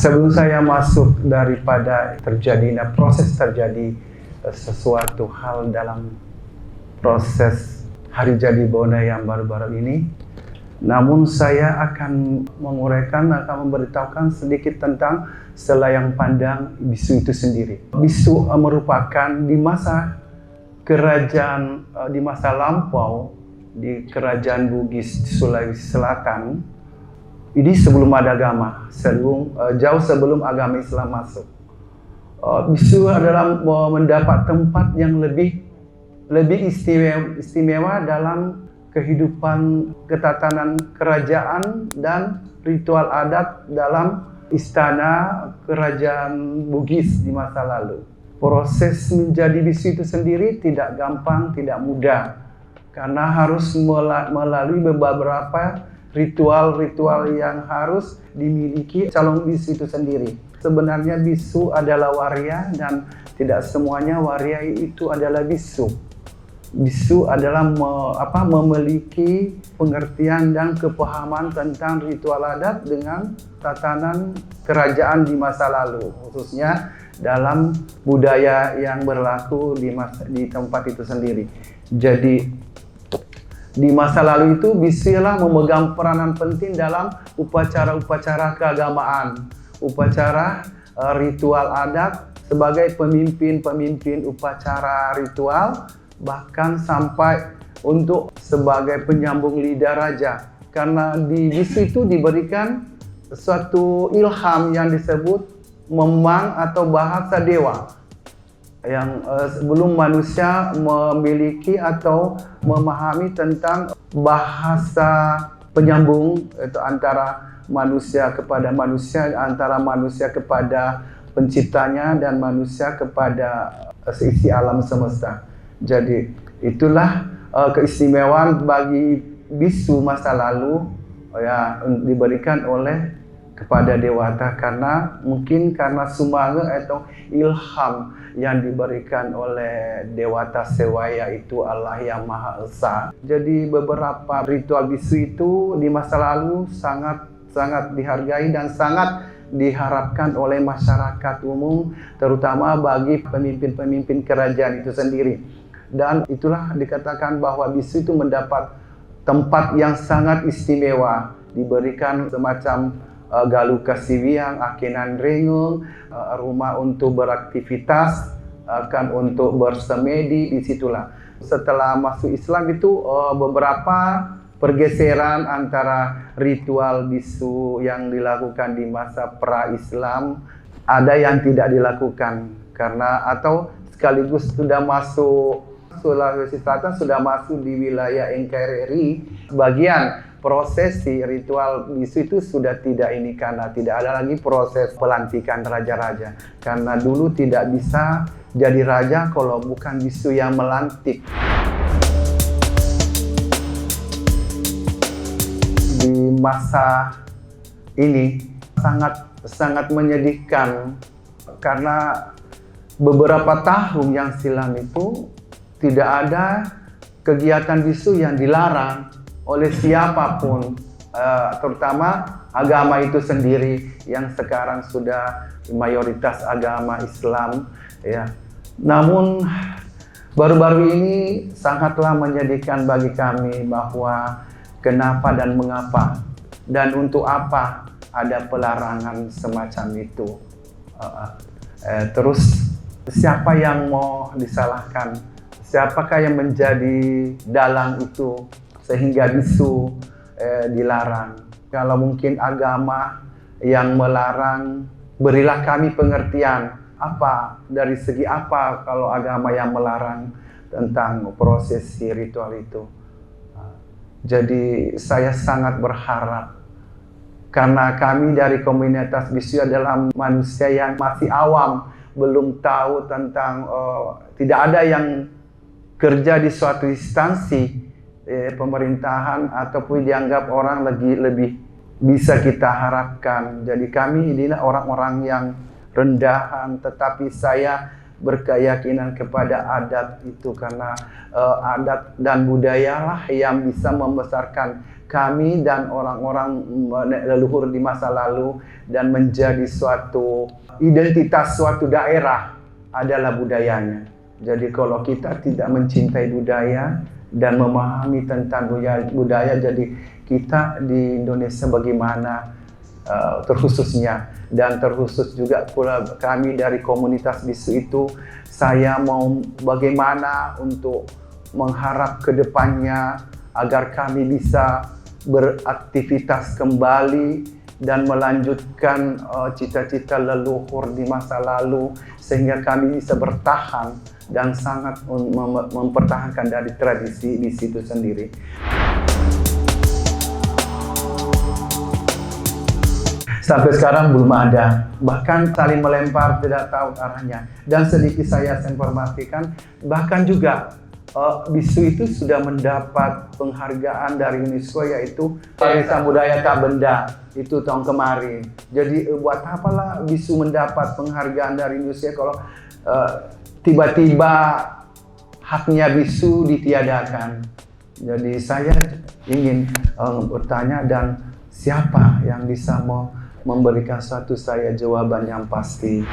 Sebelum saya masuk daripada terjadinya proses terjadi sesuatu hal dalam proses hari jadi Bona yang baru-baru ini, namun saya akan menguraikan, akan memberitahukan sedikit tentang selayang pandang bisu itu sendiri. Bisu merupakan di masa kerajaan, di masa lampau, di kerajaan Bugis di Sulawesi Selatan. Ini sebelum ada agama, jauh sebelum agama Islam masuk. Bisu adalah mendapat tempat yang lebih istimewa dalam kehidupan ketatanan kerajaan dan ritual adat dalam istana kerajaan Bugis di masa lalu. Proses menjadi bisu itu sendiri tidak gampang, tidak mudah, karena harus melalui beberapa ritual-ritual yang harus dimiliki calon bisu itu sendiri. Sebenarnya bisu adalah waria dan tidak semuanya waria itu adalah bisu. Bisu adalah memiliki pengertian dan kepahaman tentang ritual adat dengan tatanan kerajaan di masa lalu, khususnya dalam budaya yang berlaku di tempat itu sendiri. Jadi di masa lalu itu bisulah memegang peranan penting dalam upacara-upacara keagamaan, upacara ritual adat sebagai pemimpin upacara ritual, bahkan sampai untuk sebagai penyambung lidah raja. Karena di bisu itu diberikan suatu ilham yang disebut memang atau bahasa dewa, yang sebelum manusia memiliki atau memahami tentang bahasa penyambung itu antara manusia kepada manusia, antara manusia kepada penciptanya dan manusia kepada seisi alam semesta. Jadi itulah keistimewaan bagi bisu masa lalu ya, diberikan oleh kepada dewata, karena mungkin karena sumbangan atau ilham yang diberikan oleh dewata sewaya, itu Allah yang Maha Esa. Jadi beberapa ritual bisu itu di masa lalu sangat dihargai dan sangat diharapkan oleh masyarakat umum, terutama bagi pemimpin-pemimpin kerajaan itu sendiri. Dan itulah dikatakan bahwa bisu itu mendapat tempat yang sangat istimewa, diberikan semacam galuh kasiwiang, akenan rengung, rumah untuk beraktivitas, kan untuk bersemedi, disitulah. Setelah masuk Islam itu beberapa pergeseran antara ritual bisu yang dilakukan di masa pra-Islam, ada yang tidak dilakukan karena atau sekaligus sudah masuk Sulawesi Selatan, sudah masuk di wilayah NKRI, bagian prosesi ritual bisu itu sudah tidak ini, karena tidak ada lagi proses pelantikan raja-raja. Karena dulu tidak bisa jadi raja kalau bukan bisu yang melantik. Di masa ini sangat menyedihkan, karena beberapa tahun yang silam itu tidak ada kegiatan bisu yang dilarang oleh siapapun, terutama agama itu sendiri yang sekarang sudah mayoritas agama Islam ya. Namun baru-baru ini sangatlah menyedihkan bagi kami bahwa kenapa dan mengapa dan untuk apa ada pelarangan semacam itu. Terus siapa yang mau disalahkan? Siapakah yang menjadi dalang itu sehingga bisu dilarang? Kalau mungkin agama yang melarang, berilah kami pengertian apa, dari segi apa kalau agama yang melarang tentang prosesi ritual itu. Jadi saya sangat berharap, karena kami dari komunitas bisu adalah manusia yang masih awam, belum tahu tentang, tidak ada yang kerja di suatu instansi pemerintahan ataupun dianggap orang lebih bisa kita harapkan. Jadi kami inilah orang-orang yang rendahan, tetapi saya berkeyakinan kepada adat itu, karena adat dan budayalah yang bisa membesarkan kami dan orang-orang leluhur di masa lalu, dan menjadi suatu identitas suatu daerah adalah budayanya. Jadi kalau kita tidak mencintai budaya dan memahami tentang budaya, jadi kita di Indonesia bagaimana terkhususnya, dan terkhusus juga pula kami dari komunitas bisu itu, saya mau bagaimana untuk mengharap ke depannya agar kami bisa beraktivitas kembali dan melanjutkan cita-cita leluhur di masa lalu, sehingga kami bisa bertahan dan sangat mempertahankan dari tradisi di situ sendiri. Sampai sekarang belum ada, bahkan saling melempar tidak tahu arahnya. Dan sedikit saya informasikan, bahkan juga bisu itu sudah mendapat penghargaan dari UNESCO, yaitu Warisan Budaya Tak Benda itu tahun kemarin. Jadi buat apalah bisu mendapat penghargaan dari UNESCO kalau tiba-tiba haknya bisu ditiadakan. Jadi saya ingin bertanya, dan siapa yang bisa memberikan suatu saya jawaban yang pasti.